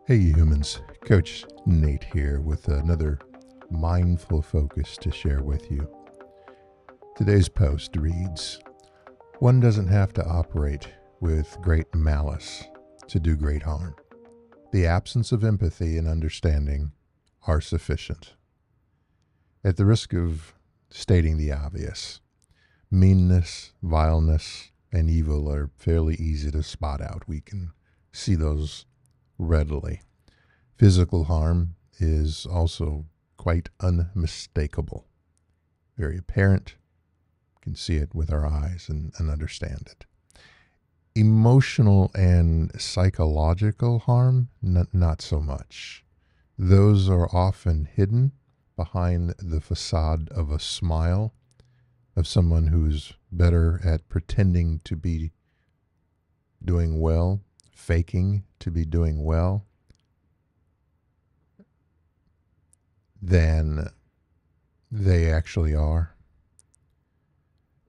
Hey humans, Coach Nate here with another mindful focus to share with you. Today's post reads, one doesn't have to operate with great malice to do great harm. The absence of empathy and understanding are sufficient. At the risk of stating the obvious, meanness, vileness, and evil are fairly easy to spot out. We can see those readily. Physical harm is also quite unmistakable, very apparent. We can see it with our eyes and understand it. Emotional and psychological harm, not so much. Those are often hidden behind the facade of a smile, of someone who's better at pretending to be doing well, faking to be doing well, than they actually are.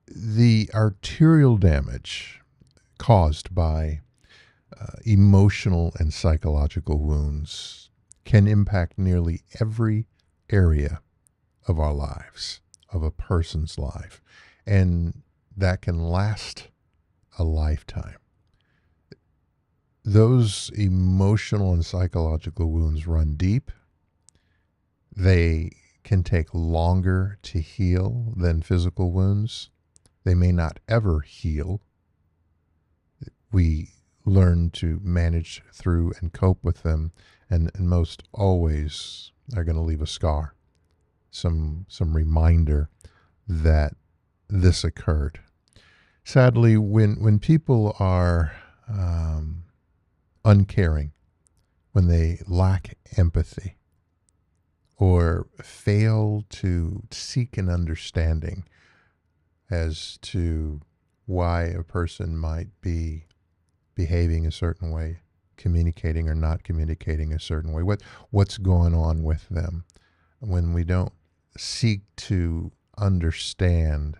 The arterial damage caused by emotional and psychological wounds can impact nearly every area of our lives, of a person's life, and that can last a lifetime. Those emotional and psychological wounds run deep. They can take longer to heal than physical wounds. They may not ever heal. We learn to manage through and cope with them, and most always are going to leave a scar, some reminder that this occurred. Sadly, when people are uncaring, when they lack empathy, or fail to seek an understanding as to why a person might be behaving a certain way, communicating or not communicating a certain way, what's going on with them. When we don't seek to understand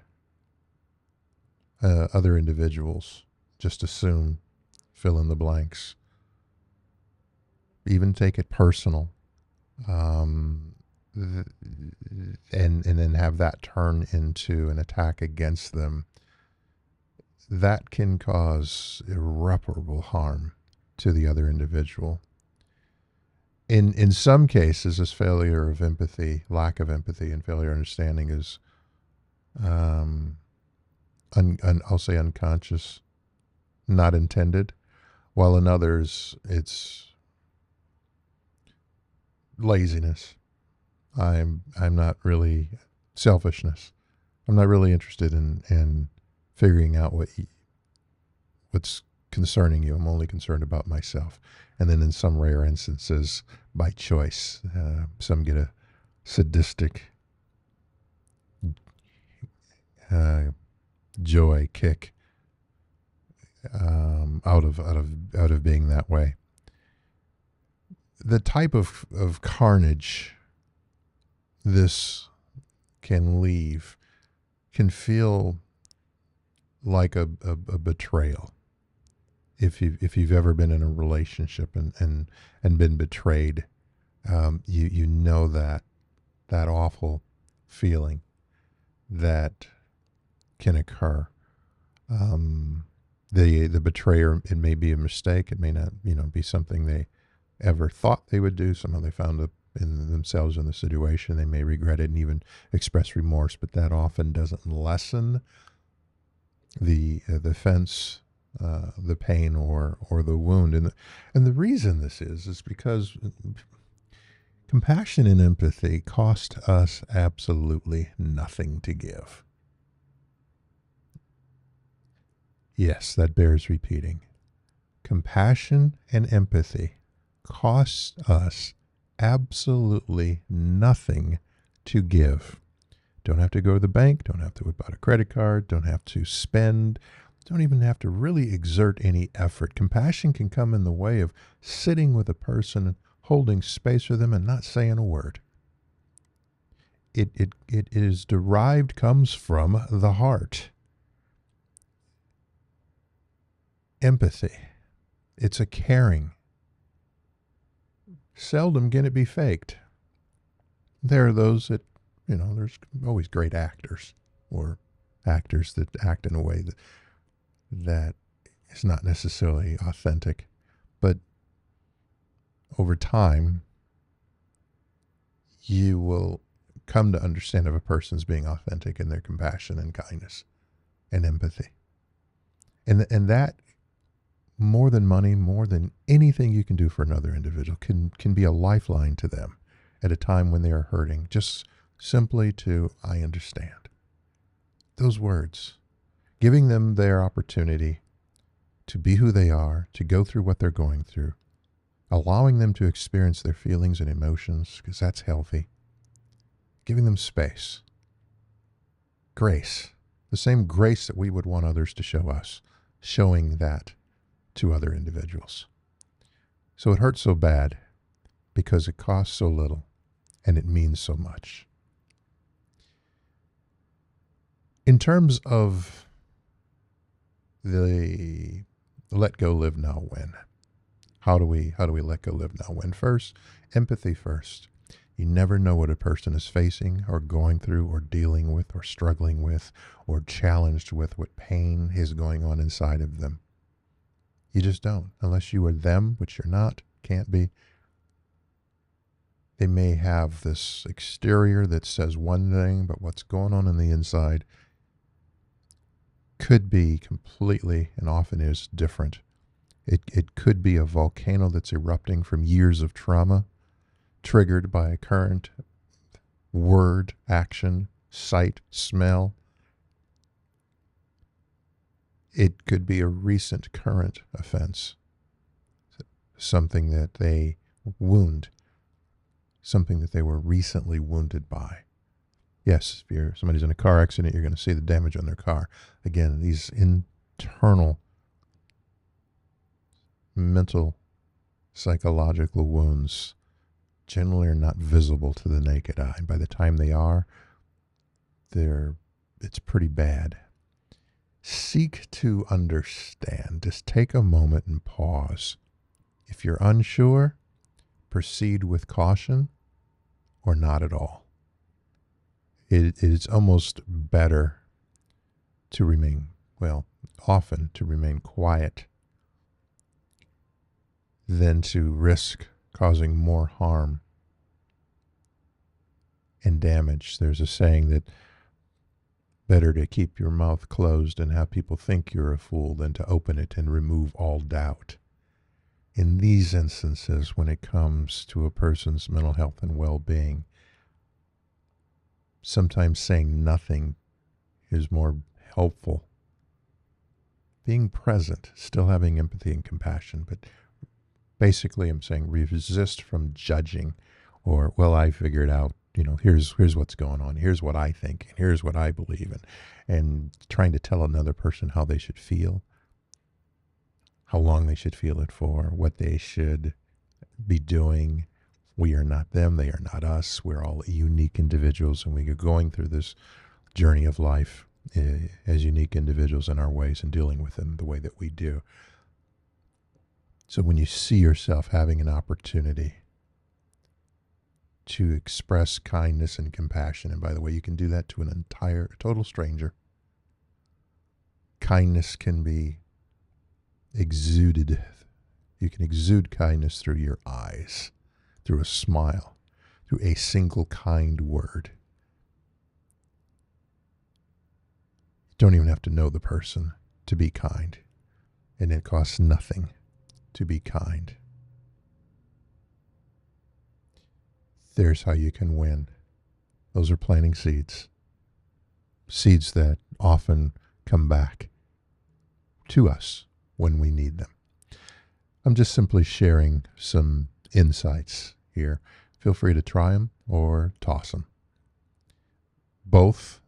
other individuals, just assume, fill in the blanks, even take it personal, and then have that turn into an attack against them, that can cause irreparable harm to the other individual. In some cases, this failure of empathy, lack of empathy, and failure of understanding is, I'll say unconscious, not intended, while in others it's laziness. I'm not really selfishness. I'm not really interested in figuring out what's concerning you. I'm only concerned about myself. And then in some rare instances, by choice, some get a sadistic joy kick out of being that way. The type of carnage this can leave can feel like a betrayal. If you've ever been in a relationship and been betrayed, you know that awful feeling that can occur. The betrayer, it may be a mistake. It may not, be something they ever thought they would do. Somehow they found in themselves in the situation. They may regret it and even express remorse, but that often doesn't lessen the offense, the pain, or the wound. And the reason this is because compassion and empathy cost us absolutely nothing to give. Yes, that bears repeating. Compassion and empathy costs us absolutely nothing to give. Don't have to go to the bank, don't have to whip out a credit card, don't have to spend, don't even have to really exert any effort. Compassion can come in the way of sitting with a person and holding space for them and not saying a word. It is derived, comes from the heart. Empathy. It's a caring. seldom can it be faked. There are those that, there's always great actors or actors that act in a way that is not necessarily authentic. But over time, you will come to understand if a person's being authentic in their compassion and kindness and empathy. And that, more than money, more than anything you can do for another individual, can be a lifeline to them at a time when they are hurting. Just simply to, I understand. Those words, giving them their opportunity to be who they are, to go through what they're going through, allowing them to experience their feelings and emotions, because that's healthy. Giving them space. Grace. The same grace that we would want others to show us. Showing that to other individuals. So it hurts so bad because it costs so little and it means so much. In terms of the let go, live now, win. How do we let go, live now, win? First, empathy first. You never know what a person is facing or going through or dealing with or struggling with or challenged with, what pain is going on inside of them. You just don't, unless you are them, which you're not, can't be. They may have this exterior that says one thing, but what's going on the inside could be completely, and often is, different. It could be a volcano that's erupting from years of trauma, triggered by a current word, action, sight, smell. It could be a recent current offense, something that they wound, something that they were recently wounded by. Yes, if somebody's in a car accident, you're going to see the damage on their car. Again, these internal mental, psychological wounds generally are not visible to the naked eye. By the time they are, it's pretty bad. Seek to understand. Just take a moment and pause. If you're unsure, proceed with caution or not at all. It is almost better to remain, often to remain quiet than to risk causing more harm and damage. There's a saying that better to keep your mouth closed and have people think you're a fool than to open it and remove all doubt. In these instances, when it comes to a person's mental health and well-being, sometimes saying nothing is more helpful. Being present, still having empathy and compassion, but basically I'm saying resist from judging or, I figured out, here's what's going on, here's what I think, and here's what I believe in, and trying to tell another person how they should feel, how long they should feel it for, what they should be doing. We are not them, they are not us. We're all unique individuals, and we are going through this journey of life as unique individuals in our ways and dealing with them the way that we do. So when you see yourself having an opportunity to express kindness and compassion, and by the way, you can do that to a total stranger. Kindness can be exuded. You can exude kindness through your eyes, through a smile, through a single kind word. You don't even have to know the person to be kind, and it costs nothing to be kind. There's how you can win. Those are planting seeds. Seeds that often come back to us when we need them. I'm just simply sharing some insights here. Feel free to try them or toss them. Both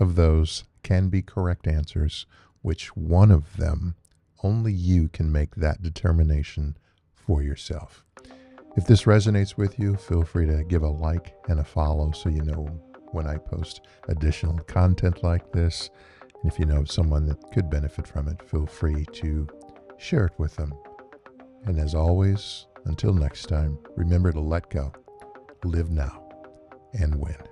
of those can be correct answers. Which one of them, only you can make that determination for yourself. If this resonates with you, feel free to give a like and a follow so you know when I post additional content like this. And if you know someone that could benefit from it, feel free to share it with them. And as always, Until next time, remember to let go, live now, and win.